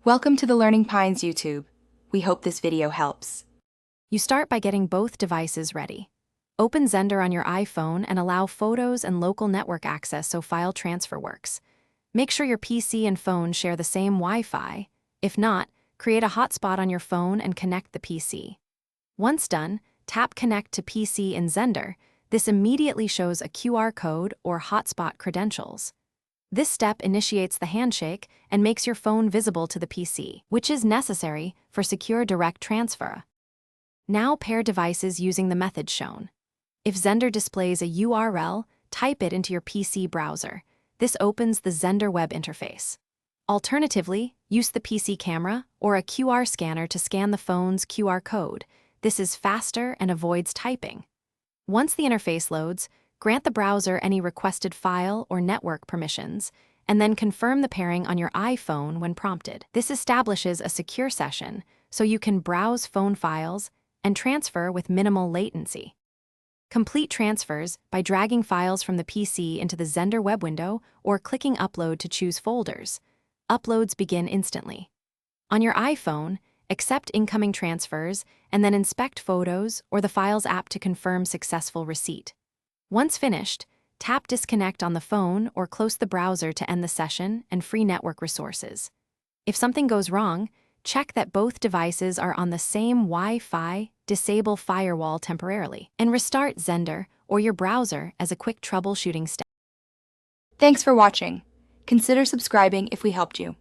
Welcome to the Learning Pines YouTube. We hope this video helps. You start by getting both devices ready. Open Xender on your iPhone and allow photos and local network access so file transfer works. Make sure your PC and phone share the same Wi-Fi. If not, create a hotspot on your phone and connect the PC. Once done, tap Connect to PC in Xender. This immediately shows a QR code or hotspot credentials. This step initiates the handshake and makes your phone visible to the PC, which is necessary for secure direct transfer. Now pair devices using the method shown. If Xender displays a URL, type it into your PC browser. This opens the Xender web interface. Alternatively, use the PC camera or a QR scanner to scan the phone's QR code. This is faster and avoids typing. Once the interface loads, grant the browser any requested file or network permissions, and then confirm the pairing on your iPhone when prompted. This establishes a secure session so you can browse phone files and transfer with minimal latency. Complete transfers by dragging files from the PC into the Xender web window or clicking Upload to choose folders. Uploads begin instantly. On your iPhone, accept incoming transfers and then inspect Photos or the Files app to confirm successful receipt. Once finished, tap Disconnect on the phone or close the browser to end the session and free network resources. If something goes wrong, check that both devices are on the same Wi-Fi, disable firewall temporarily, and restart Xender or your browser as a quick troubleshooting step. Thanks for watching. Consider subscribing if we helped you.